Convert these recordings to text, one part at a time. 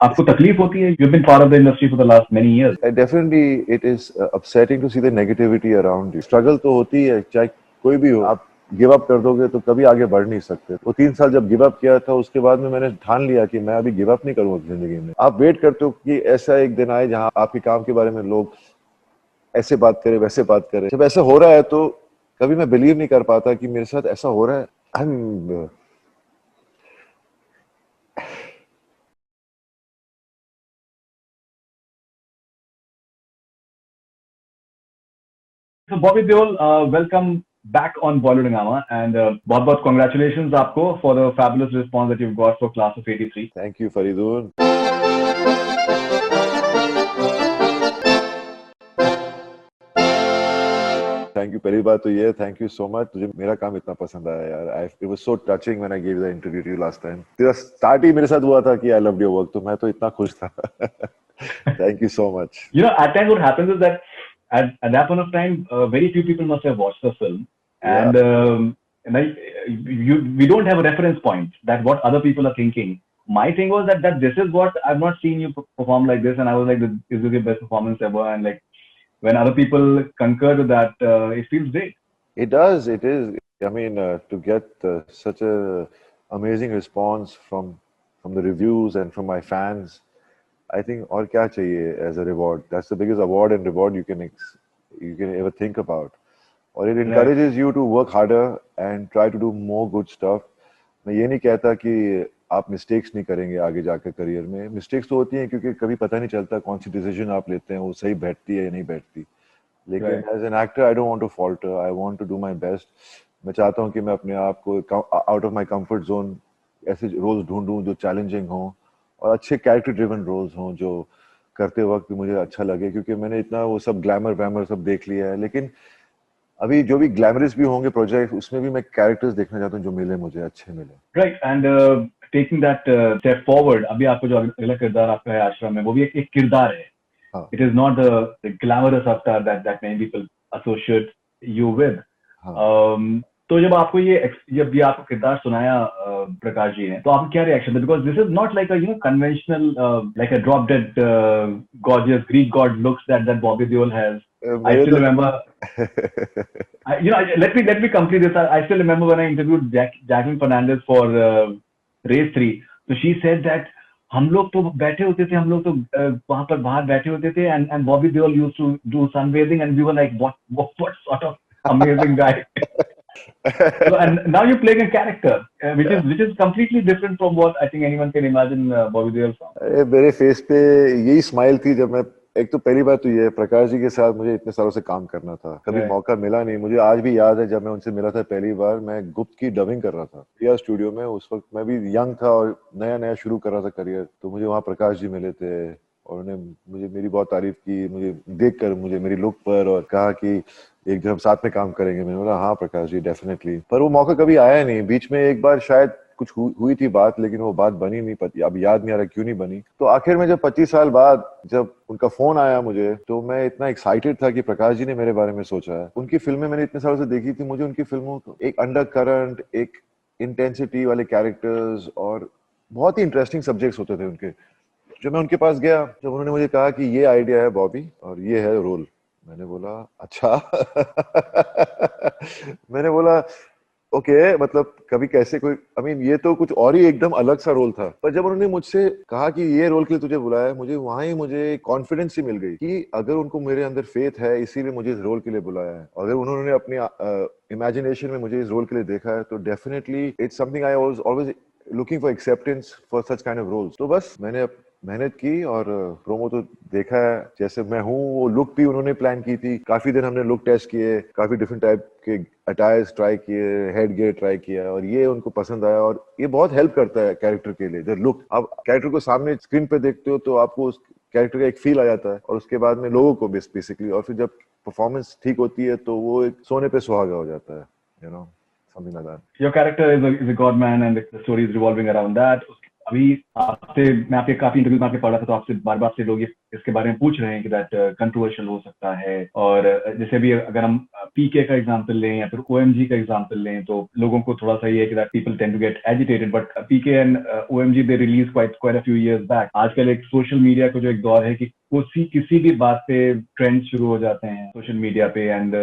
आपको तकलीफ होती है? You've been part of the industry for the last many years. Definitely, it is upsetting to see the negativity around you. Struggle तो होती है, चाहे कोई भी हो. आप गिव अप कर दोगे तो कभी आगे बढ़ नहीं सकते. वो 3 साल जब गिव अप किया था, उसके बाद में मैंने ठान लिया कि मैं अभी गिव अप नहीं करूंगा जिंदगी में. आप वेट करते हो कि ऐसा एक दिन आए जहां आपके काम के बारे में लोग ऐसे बात करें, वैसे बात करें. जब ऐसा हो रहा है तो कभी मैं बिलीव नहीं कर पाता कि मेरे साथ ऐसा हो रहा है. So Bobby Deol, welcome back on Bollywood Hungama, and बहुत congratulations आपको for the fabulous response that you've got for Class of '83. Thank you, Faridun. Thank you. पहली बात तो ये, थैंक यू सो मच. तुझे मेरा काम इतना पसंद आया यार. It was so touching when I give the interview to you last time. तेरा स्टार्ट ही मेरे साथ हुआ था कि आई लव्ड योर वर्क, तो मैं तो इतना खुश था. Thank you so much. You know, at times what happens is that at that point of time, very few people must have watched the film, and we don't have a reference point that what other people are thinking. My thing was that this is what I've not seen you perform like this, and I was like, this is your best performance ever, and like when other people concur with that, it feels great. It does. It is. I mean, to get such a amazing response from the reviews and from my fans, I think और क्या चाहिए as a reward? That's the biggest award and reward you can ever think about. Or it encourages you to work harder and try to do more good stuff. मैं ये नहीं कहता कि आप mistakes नहीं करेंगे आगे जाकर करियर में. मिस्टेक्स तो होती हैं क्योंकि कभी पता नहीं चलता कौन सी डिसीजन आप लेते हैं वो सही बैठती है या नहीं बैठती. लेकिन as an actor I don't want to falter. I want to do my best. मैं चाहता हूँ कि मैं अपने आप को out of my comfort zone ऐसे रोल्स ढूंढूं जो चैलेंजिंग हों और अच्छे कैरेक्टर ड्रिवन रोल्स हों जो करते वक्त भी मुझे अच्छा लगे. क्योंकि मैंने इतना वो सब ग्लैमर वैमर सब देख लिया है, लेकिन अभी जो भी ग्लैमरस भी होंगे प्रोजेक्ट उसमें भी मैं कैरेक्टर्स देखना चाहता हूँ जो मिले मुझे अच्छे मिले. Right. And taking that step forward, अभी आपको जो अगला किरदार आपका है आश्रम में, वो भी एक किरदार है. It is not the glamorous avatar that many people associate you with. तो जब आपको जब आपको किरदार सुनाया प्रकाश जी ने, तो आपको क्या रिएक्शन था? Because this is not like a conventional like a drop dead gorgeous Greek god looks that Bobby Deol has. I still remember. Let me complete this. I still remember when I interviewed Jacqueline Fernandez for Race 3. So she said that हम लोग तो बैठे होते थे, हम लोग तो वहां पर बाहर बैठे होते थे, and Bobby Deol used to do sunbathing, and we were like, what sort of amazing guy. So, and now you're playing a character which is completely different from what I think anyone can imagine Bobby Deol from. अरे मेरे face पे यही smile थी जब मैं, एक तो पहली बात तो ये प्रकाश जी के साथ मुझे इतने सालों से काम करना था, कभी मौका मिला नहीं. मुझे आज भी याद है जब मैं उनसे मिला था पहली बार, मैं गुप्त की डबिंग कर रहा था प्रिया स्टूडियो में. उस वक्त मैं भी यंग था और नया नया शुरू कर रहा था करियर. तो मुझे वहाँ प्रकाश जी मिले थे और उन्होंने मुझे मेरी बहुत तारीफ की, मुझे देखकर मुझे मेरी लुक पर, और कहा कि एक जब हम साथ में काम करेंगे. मैंने बोला हाँ प्रकाश जी डेफिनेटली. पर वो मौका कभी आया नहीं. बीच में एक बार शायद कुछ हुई थी बात, लेकिन वो बात बनी नहीं. पता अब याद नहीं आ रहा क्यों नहीं बनी. तो आखिर में जब 25 साल बाद जब उनका फोन आया मुझे, तो मैं इतना एक्साइटेड था कि प्रकाश जी ने मेरे बारे में सोचा है. उनकी फिल्में मैंने इतने सालों से देखी थी, मुझे उनकी फिल्मों एक अंडर करंट, एक इंटेंसिटी वाले कैरेक्टर्स और बहुत ही इंटरेस्टिंग सब्जेक्ट्स होते थे उनके. जब मैं उनके पास गया, जब उन्होंने मुझे कहा कि ये आइडिया है बॉबी और ये है रोल, मैंने बोला अच्छा. मैंने बोला ओके, मतलब कभी कैसे कोई ये तो कुछ और ही एकदम अलग सा रोल था. पर जब उन्होंने मुझसे कहा कि ये रोल के लिए तुझे बुलाया है, मुझे वहां ही मुझे कॉन्फिडेंस ही मिल गई कि अगर उनको मेरे अंदर फेथ है इसीलिए मुझे इस रोल के लिए बुलाया है. अगर उन्होंने अपनी इमेजिनेशन में मुझे इस रोल के लिए देखा है तो definitely it's something I was always looking for acceptance for such kind of roles. तो बस मैंने मेहनत की और प्रोमो तो देखा है जैसे मैं हूँ. वो लुक भी उन्होंने प्लान की थी. काफी दिन हमने लुक टेस्ट किए, काफी डिफरेंट टाइप के अटायर्स ट्राई किए, हेड गियर ट्राई किया, और ये उनको पसंद आया. और ये बहुत हेल्प करता है कैरेक्टर के लिए. जब लुक आप कैरेक्टर को सामने स्क्रीन पे देखते हो तो आपको उस कैरेक्टर का एक फील आ जाता है, और उसके बाद में लोगों को बेसिकली, और फिर जब परफॉर्मेंस ठीक होती है तो वो एक सोने पे सुहागा हो जाता है. something like that. Your character is a god man and the story is revolving around that. अभी आपसे मैं आपके काफी इंटरव्यू में आपके पढ़ा था, तो आपसे बार बार से लोग ये इसके बारे में पूछ रहे हैं कि दैट कंट्रोवर्शियल हो सकता है। और जैसे भी अगर हम पीके का एग्जांपल लें या फिर ओएमजी का एग्जांपल लें, तो लोगों को थोड़ा सा ये है कि that people tend to get agitated, but PK and OMG they release quite a few years back. आजकल एक सोशल मीडिया को जो एक दौर है कि किसी भी बात पे ट्रेंड शुरू हो जाते हैं सोशल मीडिया पे, and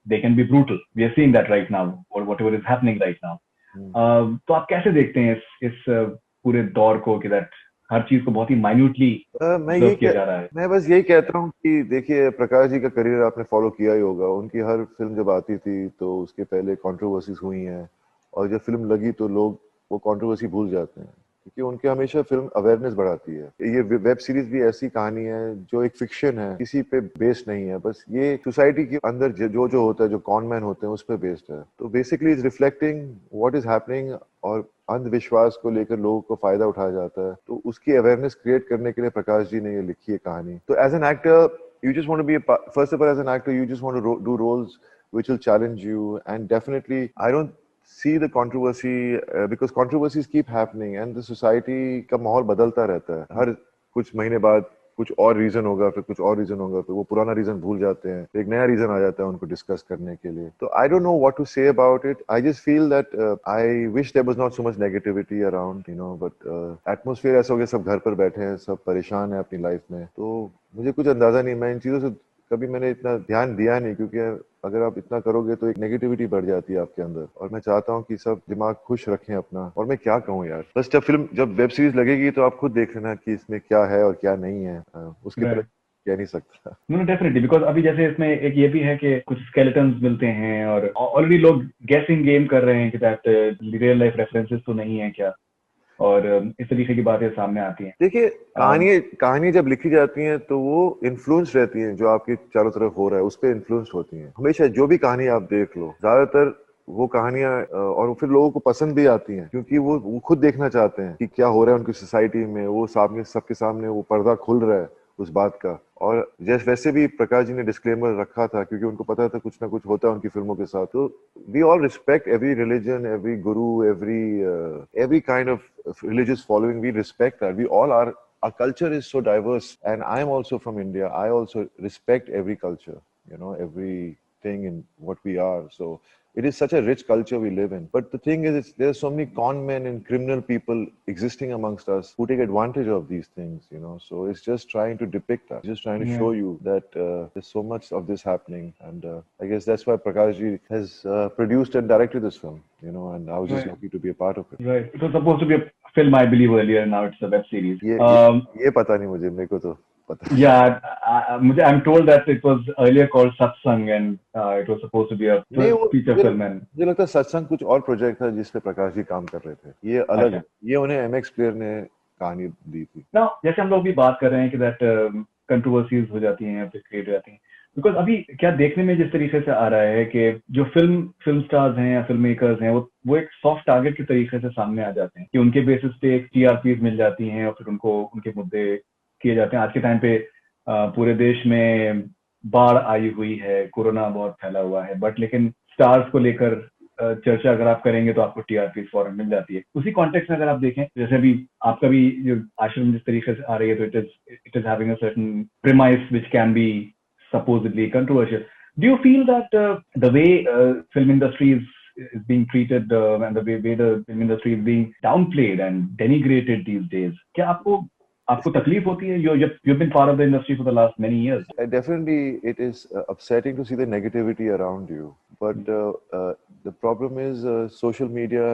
they can be brutal. We are seeing that right now, और whatever is happening right now. तो आप कैसे देखते हैं इस पूरे दौर को कि दैट हर चीज को बहुत ही माइन्यूटली ऑब्जर्व किया जा रहा है? मैं बस यही कहता हूँ कि देखिए, प्रकाश जी का करियर आपने फॉलो किया ही होगा। उनकी हर फिल्म जब आती थी तो उसके पहले कंट्रोवर्सीज हुई हैं, और जब फिल्म लगी तो लोग वो कंट्रोवर्सी भूल जाते हैं, क्योंकि उनके हमेशा फिल्म अवेयरनेस बढ़ाती है। ये वेब सीरीज भी ऐसी कहानी है जो एक फिक्शन है, किसी पे बेस्ड नहीं है, बस ये सोसाइटी के अंदर जो जो होता है, जो कॉनमैन होते हैं, उस पर बेस्ड है। तो basically is reflecting what is happening, और अंधविश्वास को लेकर लोगों को फायदा उठाया जाता है। तो उसकी अवेयरनेस क्रिएट करने के लिए प्रकाश जी ने ये लिखी है कहानी। तो as an actor you just want to be first of all, as an actor, you just want to do roles which will challenge you, and definitely I don't see the controversy, because controversies keep happening and the society का माहौल बदलता रहता है। हर कुछ महीने बाद कुछ और रीजन होगा, फिर कुछ और रीजन होगा, फिर वो पुराना रीजन भूल जाते हैं, फिर एक नया रीजन आ जाता है उनको डिस्कस करने के लिए। तो I don't know what to say about it. I just feel that I wish there was not so much negativity around, you know, but atmosphere ऐसा हो गया, सब घर पर बैठे हैं, सब परेशान है अपनी लाइफ में। तो मुझे कुछ अंदाजा नहीं, मैं इन चीजों से कभी मैंने इतना ध्यान दिया नहीं, क्योंकि अगर आप इतना करोगे तो एक नेगेटिविटी बढ़ जाती है आपके अंदर, और मैं चाहता हूँ कि सब दिमाग खुश रखें अपना। और मैं क्या कहूँ यार, बस जब वेब सीरीज लगेगी तो आप खुद देख लेना कि इसमें क्या है और क्या नहीं है, उसकी तरह कह नहीं सकता। नो डेफिनेटली, बिकॉज अभी जैसे इसमें एक ये भी है कि कुछ स्केलेटन्स मिलते हैं, और ऑलरेडी लोग गेसिंग गेम कर रहे हैं कि दैट रियल लाइफ रेफरेंसेस तो नहीं है क्या, और इस तरीके की बातें सामने आती हैं। देखिए, कहानी जब लिखी जाती है तो वो इन्फ्लुएंस रहती है, जो आपके चारों तरफ हो रहा है उस पर इन्फ्लुएंस होती है हमेशा। जो भी कहानी आप देख लो, ज्यादातर वो कहानियां और फिर लोगों को पसंद भी आती हैं, क्योंकि वो खुद देखना चाहते हैं कि क्या हो रहा है उनकी सोसाइटी में। वो सामने सबके सामने वो पर्दा खुल रहा है उस बात का। और जैसे वैसे भी प्रकाश जी ने डिस्क्लेमर रखा था, क्योंकि उनको पता था कुछ ना कुछ होता है उनकी फिल्मों के साथ। तो we all respect every religion, every guru, every kind of religious following. We respect that. We all are. Our culture is so diverse, and I am also from India. I also respect every culture, you know, everything in what we are. So it is such a rich culture we live in. But the thing is, there are so many con men and criminal people existing amongst us who take advantage of these things, you know. So it's just trying to depict that, just trying to show you that there's so much of this happening. And I guess that's why Prakash ji has produced and directed this film, you know, and I was just lucky to be a part of it. Right. It was supposed to be a film, I believe, earlier. Now it's a web series. ये पता नहीं मुझे, मेरे को तो पता। Yeah, I'm told that it was earlier called Satsang, and it was supposed to be a feature film. And मुझे लगता है सत्संग कुछ और प्रोजेक्ट था जिसपे प्रकाश जी काम कर रहे थे, ये अलग है। ये उन्हें एमएक्स प्लेयर ने कहानी दी थी। ना जैसे हम लोग भी बात कर रहे हैं कि दैट कंट्रोवर्सीज हो जाती हैं, फिर क्रिएट हो जाती हैं, बिकॉज अभी क्या देखने में जिस तरीके से आ रहा है कि जो फिल्म स्टार्स हैं या फिल्म मेकर्स हैं, वो एक सॉफ्ट टारगेट के तरीके से सामने आ जाते हैं कि उनके बेसिस पे एक टीआरपीज मिल जाती हैं, और फिर उनको उनके मुद्दे किए जाते हैं। आज के टाइम पे पूरे देश में बाढ़ आई हुई है, कोरोना बहुत फैला हुआ है, बट लेकिन स्टार्स को लेकर चर्चा अगर आप करेंगे तो आपको टीआरपी फौरन मिल जाती है। उसी कॉन्टेक्स्ट में अगर आप देखें, जैसे अभी आपका भी जो आश्रम जिस तरीके से आ रही है, तो it is having a certain premise which can be supposedly controversial. Do you feel that the way film industry is being treated, and the way the film industry is being downplayed and denigrated these days, क्या आपको तकलीफ होती है? You've been part of the industry for the last many years. Definitely, it is upsetting to see the negativity around you. But the problem is social media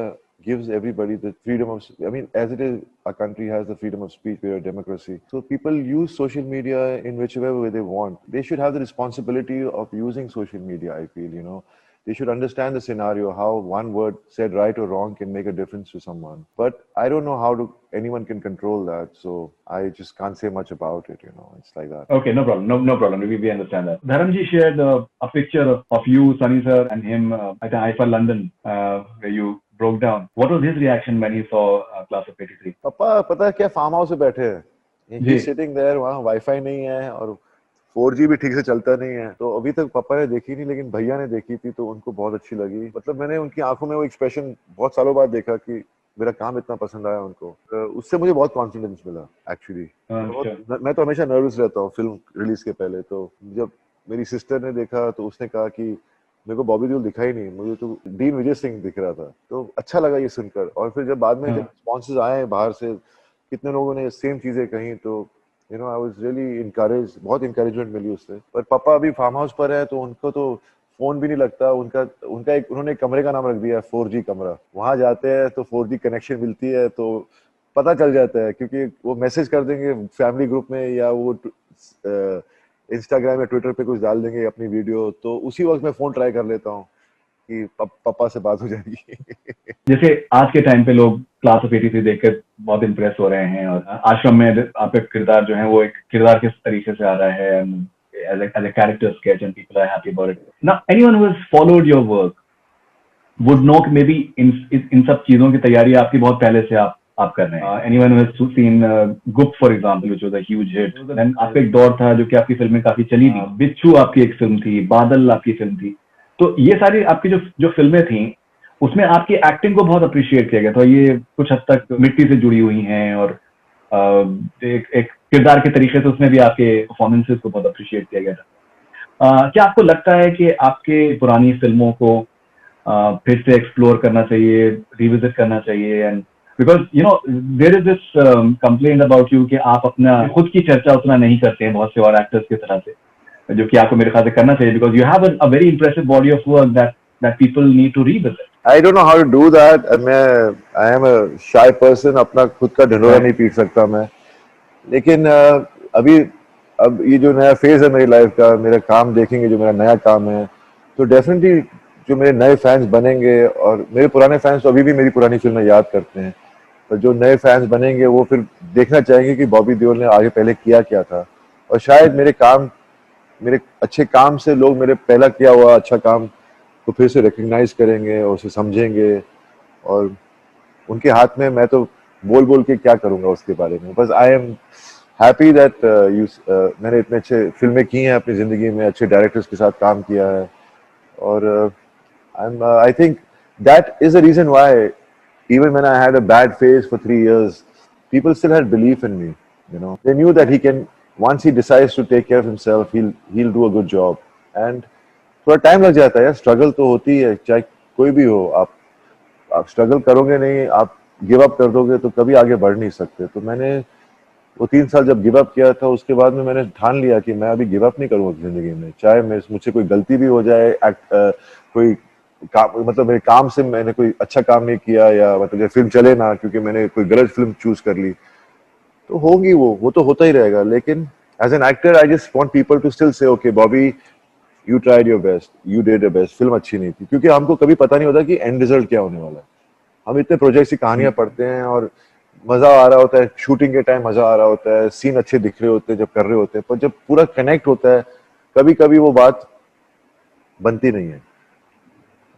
gives everybody the freedom of, I mean, as it is, our country has the freedom of speech, we're a democracy. So people use social media in whichever way they want. They should have the responsibility of using social media, I feel, you know. They should understand the scenario, how one word said right or wrong can make a difference to someone. But I don't know how anyone can control that, so I just can't say much about it, you know. It's like that. Okay, no problem. No problem. We understand that. Dharamji shared a picture of you, Sunny sir, and him at IFA London, where you broke down. What was his reaction when he saw Class of 83? पापा पता है क्या, farm house में बैठे हैं, he's sitting there, वहाँ wifi नहीं है और 4G भी ठीक से चलता नहीं है। तो अभी तक पापा ने देखी नहीं, लेकिन भैया ने देखी थी तो उनको बहुत अच्छी लगी। मतलब मैंने उनकी आंखों में वो एक्सप्रेशन बहुत सालों बाद देखा कि मेरा काम इतना पसंद आया उनको, उससे मुझे बहुत कॉन्फिडेंस मिला एक्चुअली। मैं तो हमेशा नर्वस रहता हूँ फिल्म रिलीज के पहले, तो जब मेरी सिस्टर ने देखा तो उसने कहा कि मेरे को बॉबी देओल दिखा ही नहीं, मुझे तो डीन विजय सिंह दिख रहा था। तो अच्छा लगा ये सुनकर, और फिर जब बाद में जब रिस्पॉन्सेज आए बाहर से, कितने लोगों ने सेम चीजें कही, तो you know I was really encourage, बहुत इंकरेजमेंट मिली उससे। पर पापा अभी फार्म हाउस पर है, तो उनको तो फोन भी नहीं लगता उनका। उनका एक उन्होंने एक कमरे का नाम रख दिया है 4G कमरा। वहां जाते हैं तो 4G कनेक्शन मिलती है, तो पता चल जाता है, क्योंकि वो मैसेज कर देंगे फैमिली ग्रुप में, या वो इंस्टाग्राम या ट्विटर पे कुछ डाल देंगे अपनी वीडियो, तो उसी वक्त मैं फोन ट्राई कर लेता हूँ कि पापा से बात हो जाएगी। जैसे आज के टाइम पे लोग क्लास ऑफ 83 देखकर बहुत इम्प्रेस हो रहे हैं, और आश्रम में आपका किरदार जो है वो एक किरदार किस तरीके से आ रहा है, as a character sketch, and people are happy about it. Now, anyone who has followed your work would know कि maybe इन सब चीजों की तैयारी आपकी बहुत पहले से आप कर रहे हैं. Anyone who has seen गुप्त for example, which was a huge hit, then आपका एक दौर था जो कि आपकी फिल्में काफी चली थी. बिच्छू आपकी एक फिल्म थी, बादल आपकी फिल्म थी. तो ये सारी आपकी जो फिल्में थी, उसमें आपकी एक्टिंग को बहुत अप्रिशिएट किया गया था. ये कुछ हद तक मिट्टी से जुड़ी हुई हैं, और एक किरदार के तरीके से उसमें भी आपके परफॉर्मेंसेस को बहुत अप्रिशिएट किया गया था. क्या आपको लगता है कि आपके पुरानी फिल्मों को फिर से एक्सप्लोर करना चाहिए, रिविजिट करना चाहिए? And because you know there is this complaint about you कि आप अपना खुद की चर्चा उतना नहीं करते हैं बहुत से और एक्टर्स की तरह से, जो कि आपको मेरे ख्याल से करना चाहिए, because you have a very impressive body of work that people need to revisit. I don't know how to do that. I am a shy person. अपना खुद का ढिंढोरा नहीं पीट सकता मैं, लेकिन अब ये जो नया फेज है मेरी लाइफ का, मेरा काम देखेंगे जो मेरा नया काम है, तो डेफिनेटली जो मेरे नए फैंस बनेंगे, और मेरे पुराने फैंस तो अभी भी मेरी पुरानी फिल्में याद करते हैं, पर जो नए फैंस बनेंगे वो फिर देखना चाहेंगे कि बॉबी देओल ने आगे पहले किया क्या था, और शायद मेरे अच्छे काम से लोग मेरे पहला किया हुआ अच्छा काम को फिर से रिकग्नाइज करेंगे और उसे समझेंगे, और उनके हाथ में मैं तो बोल बोल के क्या करूंगा उसके बारे में। बस आई एम हैप्पी दैट मैंने इतने अच्छे फिल्में की हैं अपनी जिंदगी में, अच्छे डायरेक्टर्स के साथ काम किया है, और I think that is the reason why even when I had a bad phase for 3 years, people still had belief in me. You know, they knew that he can, once he decides to take care of himself, he'll do a good job. And थोड़ा time लग जाता है, struggle तो होती है, चाहे कोई भी हो, आप स्ट्रगल करोगे नहीं, आप गिव अप कर दोगे तो कभी आगे बढ़ नहीं सकते। तो मैंने वो 3 साल जब गिव अप किया था, उसके बाद में मैंने ठान लिया कि मैं अभी गिव अप नहीं करूंगा जिंदगी में, चाहे मुझसे कोई गलती भी हो जाए, कोई मतलब मेरे काम से मैंने कोई अच्छा काम नहीं किया, या मतलब फिल्म चले ना क्योंकि मैंने कोई गलत फिल्म चूज कर ली, तो होगी वो तो होता ही रहेगा। लेकिन as an actor I just want people to still say okay Bobby, you tried your best, you did your best, film अच्छी नहीं थी, क्योंकि हमको कभी पता नहीं होता कि एंड रिजल्ट क्या होने वाला है। हम इतने प्रोजेक्ट्स की कहानियां पढ़ते हैं और मजा आ रहा होता है, शूटिंग के टाइम मजा आ रहा होता है, सीन अच्छे दिख रहे होते हैं जब कर रहे होते हैं, पर जब पूरा कनेक्ट होता है कभी कभी वो बात बनती नहीं है,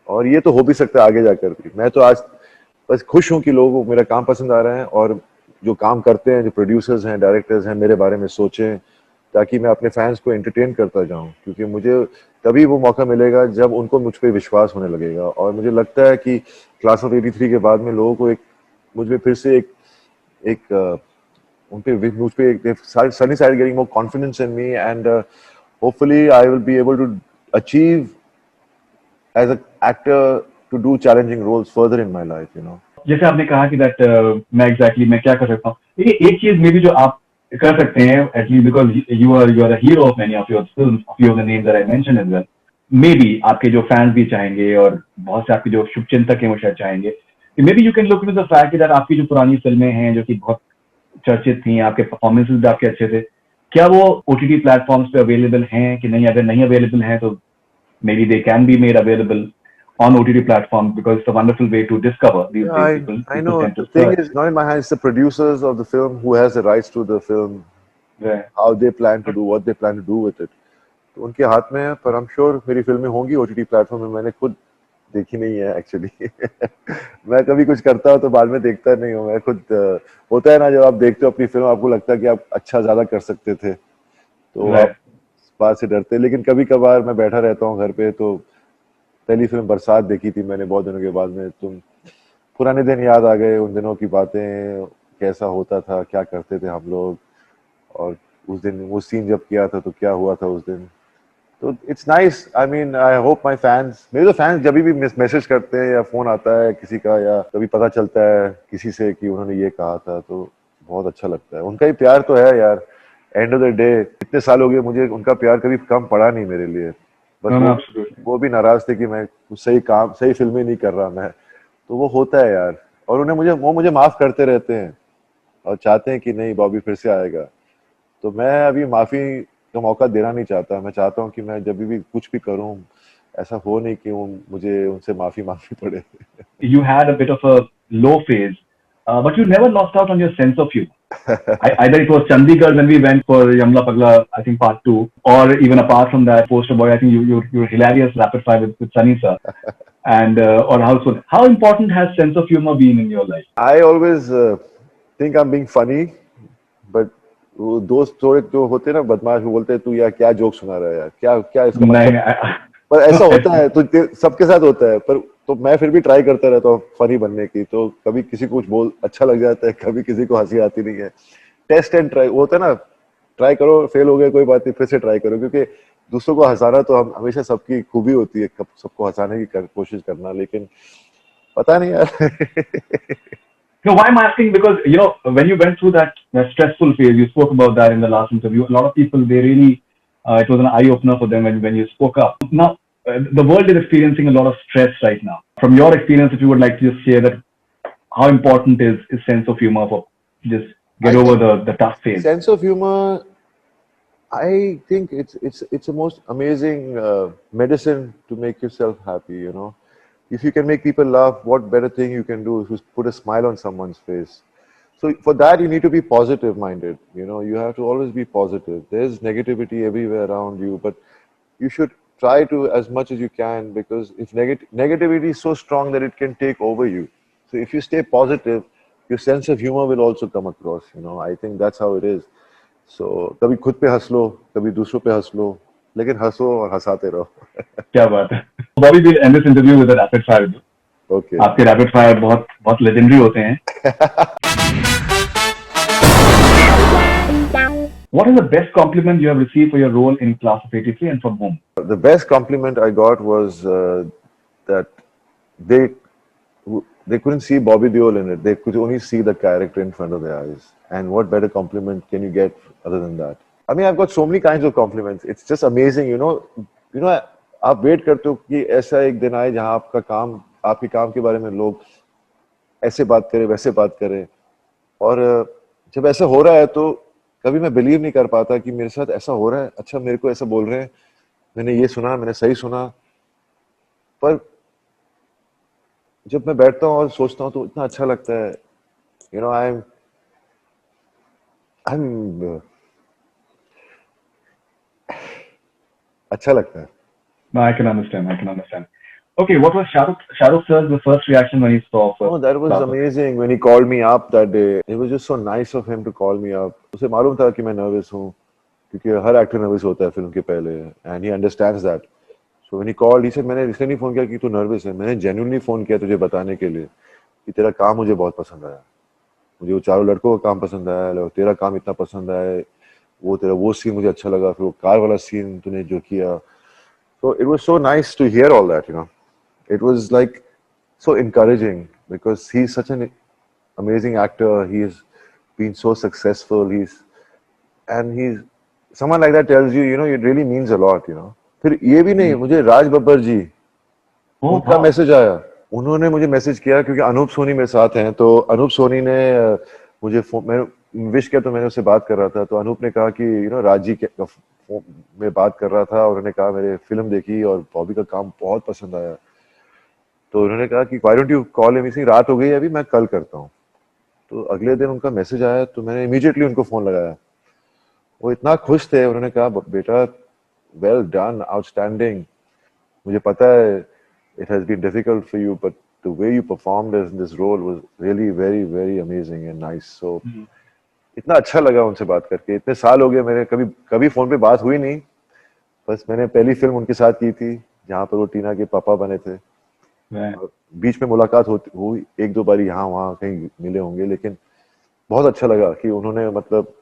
और ये तो हो भी सकता है आगे जाकर भी। मैं तो आज बस खुश हूं कि लोगों को मेरा काम पसंद आ रहा है, और जो काम करते हैं, जो प्रोड्यूसर्स हैं, डायरेक्टर्स हैं, मेरे बारे में सोचें, ताकि मैं अपने फैंस को एंटरटेन करता जाऊं, क्योंकि मुझे तभी वो मौका मिलेगा जब उनको मुझ पर विश्वास होने लगेगा। और मुझे लगता है कि क्लास ऑफ 83 के बाद में लोगों को मुझ में फिर से उन पे मुझ पे suddenly started getting more confidence in me, and hopefully I will be able to achieve as an actor to do challenging roles further in my life, you know. जैसे आपने कहा कि दैट मैं क्या कर सकता हूँ, देखिए एक चीज में भी जो आप कर सकते हैं, at least because you are a hero of many of your films, of your the names that I mention as well, may be आपके जो फैंस भी चाहेंगे, और बहुत से आपके जो शुभचिंतक हैं वो शायद चाहेंगे, may be you can look into the fact that आपकी जो पुरानी फिल्में हैं जो कि बहुत चर्चित थी, आपके परफॉर्मेंसेस भी आपके अच्छे थे, क्या वो ओटीटी प्लेटफॉर्म्स पे अवेलेबल हैं कि नहीं? अगर नहीं अवेलेबल हैं तो maybe they can be made available on OTT platforms, because it's a wonderful way to discover these days. I know the thing is not in my hands. It's the producers of the film who has the rights to the film, how they plan to do, what they plan to do with it. तो उनके हाथ में है, पर I'm sure मेरी फिल्में होंगी OTT platform में। मैंने खुद देखी नहीं है एक्चुअली। मैं कभी कुछ करता हूँ तो बाद में देखता नहीं हूँ। मैं खुद होता है ना, जब आप देखते हो अपनी फिल्म, आपको लगता है कि आप अच्छा ज्यादा कर सकते थे, तो आप बात से डरते। लेकिन कभी कभार मैं बैठा रहता हूँ घर पे, तो पहली फिल्म बरसात देखी थी मैंने बहुत दिनों के बाद में, तुम पुराने दिन याद आ गए, उन दिनों की बातें, कैसा होता था, क्या करते थे हम लोग, और उस दिन वो सीन जब किया था तो क्या हुआ था उस दिन। तो it's nice. I mean I hope my fans, मेरे तो फैंस जब भी मैसेज करते हैं या फोन आता है किसी का, या कभी पता चलता है किसी से कि उन्होंने ये कहा था, तो बहुत अच्छा लगता है। उनका ही प्यार तो है यार, एंड ऑफ द डे इतने साल हो गए मुझे, उनका प्यार कभी कम पड़ा नहीं मेरे लिए। बस No, no, absolutely. वो भी नाराज थे कि मैं कुछ सही काम, सही फिल्में नहीं कर रहा मैं, तो वो होता है यार। और उन्हें मुझे माफ करते रहते हैं और चाहते हैं कि नहीं बॉबी फिर से आएगा। तो मैं अभी माफी का मौका देना नहीं चाहता। मैं चाहता हूँ कि मैं जब भी कुछ भी करूँ, ऐसा हो नहीं कि मुझे उनसे माफी मांगनी पड़े। You had a bit of a low phase, but you never lost out on your sense of humor. Either it was Chandigarh when we went for Yamla Pagla, I think part two, or even apart from that, Poster Boy, I think you were hilarious rapid fire with Sunny sir. And or Household. How important has sense of humor been in your life? I always think I'm being funny, but वो दोस्त थोड़े जो होते हैं ना बदमाश, वो बोलते हैं तू यार क्या जोक सुना रहा है यार, क्या क्या इसका नहीं, मतलब। पर ऐसा होता है तो सबके साथ होता है, पर तो मैं फिर भी ट्राई करता रहता हूँ फनी बनने की। तो कभी किसी को कुछ बोल अच्छा लग जाता है, कभी किसी को हंसी आती नहीं है। टेस्ट एंड ट्राई होता है ना, ट्राई करो, फेल हो गया कोई बात नहीं, फिर से ट्राई करो, क्योंकि दूसरों को हंसाना तो हम हमेशा सबकी खूबी होती है, सबको हंसाने की कोशिश करना, लेकिन पता नहीं यार। No, why I'm asking because when you went through that stressful phase, you spoke about that in the last interview. A lot of people they really it was an eye opener for them when you spoke up. Now the world is experiencing a lot of stress right now. From your experience, if you would like to just share that, how important is sense of humor for just get I over think the tough phase? sense of humor, I think it's the most amazing medicine to make yourself happy. You know, if you can make people laugh, what better thing you can do is put a smile on someone's face. So for that, you need to be positive minded. You know, you have to always be positive. There's negativity everywhere around you, but you should try to as much as you can, because if negativity is so strong that it can take over you. So if you stay positive, your sense of humor will also come across. You know, I think that's how it is. So कभी खुद पे हंस लो, कभी दूसरों पे हंस लो, लेकिन हंसो और हंसाते रहो। क्या बात है? Bobby will end this interview with a rapid fire. Okay. आपके rapid fire बहुत बहुत legendary होते हैं. What is the best compliment you have received for your role in Class of '83 and from whom? The best compliment I got was that they they couldn't see Bobby Deol in it. They could only see the character in front of their eyes. And what better compliment can you get other than that? I mean, I've got so many kinds of compliments. It's just amazing, you know, आप wait करते हो कि ऐसा एक दिन आए जहां आपका काम, आपके काम के बारे में लोग ऐसे बात करें, वैसे बात करें। और जब ऐसा हो रहा है तो कभी मैं बिलीव नहीं कर पाता कि मेरे साथ ऐसा हो रहा है। अच्छा, मेरे को ऐसा बोल रहे हैं, मैंने ये सुना, मैंने सही सुना। पर जब मैं बैठता हूँ और सोचता हूँ तो इतना अच्छा लगता है। यू नो, आई एम अच्छा लगता है। No, I can understand. I can understand. Okay, what was Shahrukh sir's the first reaction when he saw first? Oh, that was amazing when he called me up that day. It was just so nice of him to call me up. उसे मालूम था कि मैं nervous हूँ, क्योंकि हर actor nervous होता है film के पहले, and he understands that. So when he called, he said, मैंने इसलिए नहीं फोन किया कि तू नर्वस है, मैंने genuinely फोन किया तुझे बताने के लिए कि तेरा काम मुझे बहुत पसंद आया, मुझे वो चारों लड़कों का काम पसंद आया, तेरा काम इतना पसंद आया, वो तेरा वो सीन मुझे अच्छा लगा, फिर वो कार वाला सीन तूने जो किया। So it was so nice to hear all that, you know. It was like so encouraging because he's such an amazing actor. He's been so successful. He's someone like that tells you, you know, it really means a lot, you know. फिर ये भी नहीं, मुझे राज बब्बर जी, उनका message आया। उन्होंने मुझे message किया क्योंकि अनूप सोनी मेरे साथ हैं, तो अनूप सोनी ने मुझे मैं विश किया, तो मैंने उससे बात कर रहा था, तो अनूप ने कहा कि यू नो राज जी में बात कर रहा था और उन्होंने कहा मेरे फिल्म देखी और बॉबी का काम बहुत पसंद आया, तो उन्होंने कहा कि why don't you call him, इसी रात हो गई अभी, मैं कल करता हूँ। तो अगले दिन उनका मैसेज आया तो मैंने इमीडिएटली उनको फोन लगाया। वो इतना खुश थे, उन्होंने कहा बेटा वेल डन, आउटस्टैंडिंग, मुझे पता है it has been difficult for you, but the way you performed in this role was really very very amazing and nice. So इतना अच्छा लगा उनसे बात करके। इतने साल हो गए, मेरे कभी फोन पे बात हुई नहीं, बस मैंने पहली फिल्म उनके साथ की थी जहाँ पर वो टीना के पापा बने थे। बीच में मुलाकात हुई एक दो बार यहाँ वहाँ कहीं मिले होंगे, लेकिन बहुत अच्छा लगा कि उन्होंने मतलब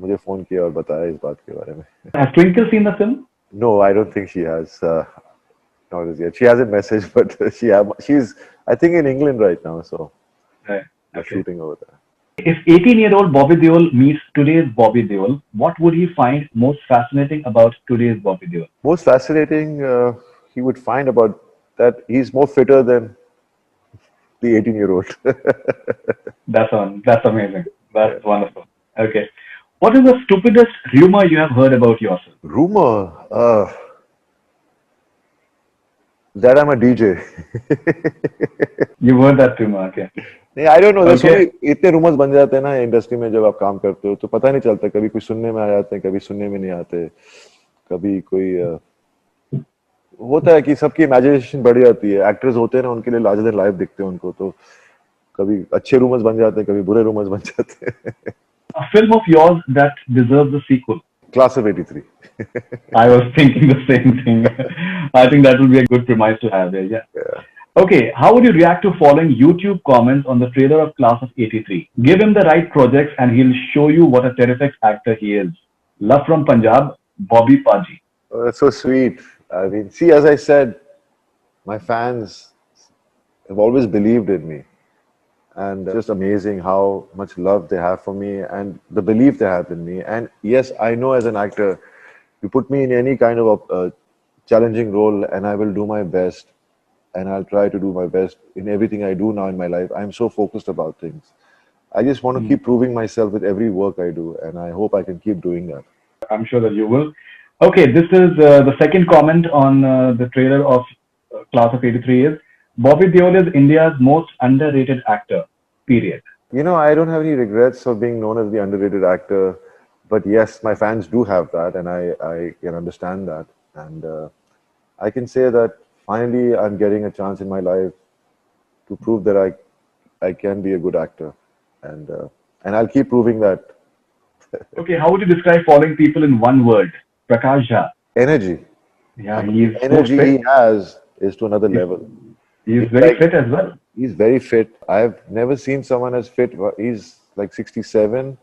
मुझे फोन किया और बताया इस बात के बारे में. Has Twinkle seen the film? No, I don't think she has. Not as yet. She hasn't messaged, but she's I think in England right now, so Right. they're Okay. shooting over there. If 18-year-old Bobby Deol meets today's Bobby Deol, what would he find most fascinating about today's Bobby Deol? Most fascinating, he would find about that he's more fitter than the 18-year-old. That's amazing. That's wonderful. Okay. What is the stupidest rumor you have heard about yourself? Rumor, that I'm a DJ. You've heard that rumor, okay. नहीं, I don't know. There's so Okay. many इतने rumors बन जाते हैं ना industry में जब आप काम करते हो तो पता नहीं चलता, कभी कुछ सुनने में आ जाते हैं, कभी सुनने में नहीं आते, कभी कोई होता है कि सबकी इमेजिनेशन बढ़ जाती है. एक्टर्स होते हैं ना, उनके लिए लार्जर देन लाइफ दिखते हैं उनको, तो कभी अच्छे रूमर्स बन जाते हैं, कभी बुरे रूमर्स बन जाते हैं. A film of yours that deserves a sequel. Class of 83. I was thinking the same thing. I think that will be a good premise to have there. Yeah. Okay, how would you react to following YouTube comments on the trailer of Class of 83? Give him the right projects and he'll show you what a terrific actor he is. Love from Punjab, Bobby Paji. Oh, that's so sweet. I mean, see, as I said, my fans have always believed in me. And just amazing how much love they have for me and the belief they have in me. And yes, I know as an actor, you put me in any kind of a challenging role and I will do my best. And I'll try to do my best in everything I do now in my life. I'm so focused about things. I just want to keep proving myself with every work I do. And I hope I can keep doing that. I'm sure that you will. Okay, this is the second comment on the trailer of Class of 83 is, Bobby Deol is India's most underrated actor, period. You know, I don't have any regrets of being known as the underrated actor. But yes, my fans do have that. And I can understand that. And I can say that finally I'm getting a chance in my life to prove that I can be a good actor. And I'll keep proving that. Okay, how would you describe following people in one word? Prakash Jha. Energy. Yeah, he's Energy so fit. he has is to another level. He's very fit as well. He's very fit. I've never seen someone as fit. He's like 67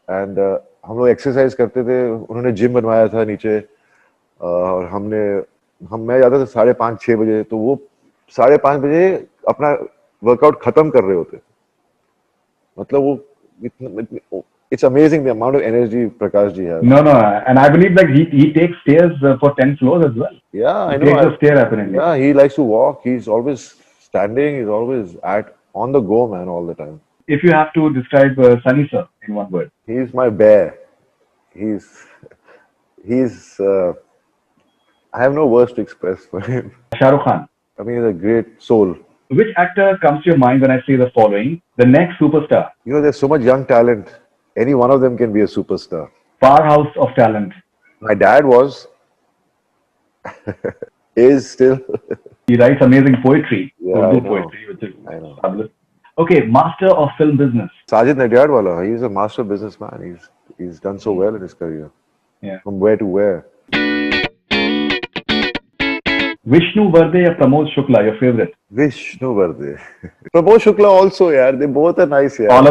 and हम लोग exercise करते थे, उन्होंने gym बनवाया था नीचे और मैं जाता था 5:30-6 बजे, तो वो 5:30 बजे अपना वर्कआउट खत्म कर रहे होते. मतलब वो it's amazing the amount of energy Prakash ji has. No, and I believe like he takes stairs for 10 floors as well. Yeah, I know. He takes a stair apparently. Yeah, he likes to walk. He's always standing. He's always on the go, man, all the time. If you have to describe Sunny sir in one word. He's my bear. He's I have no words to express for him. Shah Rukh Khan. I mean, he's a great soul. Which actor comes to your mind when I say the following? The next superstar. You know, there's so much young talent. Any one of them can be a superstar. Powerhouse of talent. My dad was, is still. He writes amazing poetry. Yeah, Urdu I know. poetry, which is I know. fabulous. Okay, master of film business. Sajid Nadiadwala, he's a master businessman. He's done so well in his career. Yeah. From where to where. Vishnu Vardhe or Pramod Shukla, your favorite? Vishnu Vardhe. Pramod Shukla also, yeah. They both are nice, yeah. All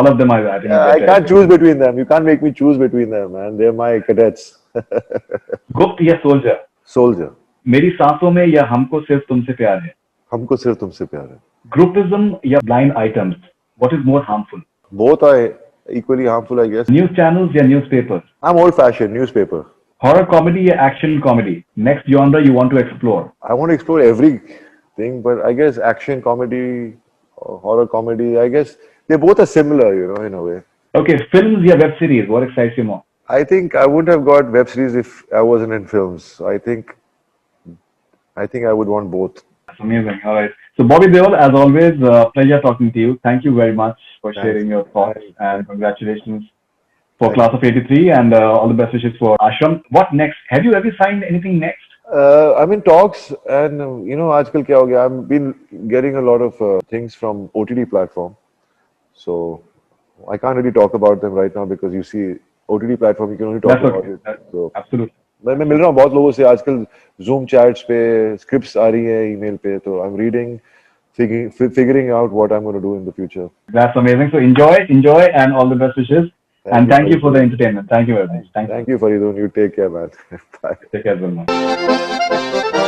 of them are. I think. Yeah, I can't choose between them. You can't make me choose between them, man. They're my cadets. Gupt या soldier? Soldier. मेरी सांसों में या हमको सिर्फ तुमसे प्यार है? हमको सिर्फ तुमसे प्यार है. Groupism या blind items? What is more harmful? Both are equally harmful, I guess. News channels या newspapers? I'm old-fashioned. Newspaper. Horror comedy या action comedy? Next genre you want to explore? I want to explore everything, but I guess action comedy or horror comedy, I guess they both are similar, you know, in a way. Okay, films या web series? What excites you more? I think I wouldn't have got web series if I wasn't in films. So I think I would want both. That's amazing. All right. So Bobby Deol, as always, pleasure talking to you. Thank you very much for sharing your thoughts and congratulations for Class of 83 and all the best wishes for Ashram. What next? Have you ever signed anything next? I'm in talks and you know, आजकल क्या हो गया? I've been getting a lot of things from OTT platform. So I can't really talk about them right now because you see, OTT platform, you can only talk about it. So, Absolutely. मैं मिल रहा हूँ बहुत लोगों से आजकल, zoom chats पे scripts आ रही है ईमेल पे, तो I am reading, figuring out what I'm going to do in the future. That's amazing. So enjoy, and all the best wishes. And thank you for the entertainment. Thank you very much. Thank you, Faridun. You take care, man. Bye. Take care, Zulman.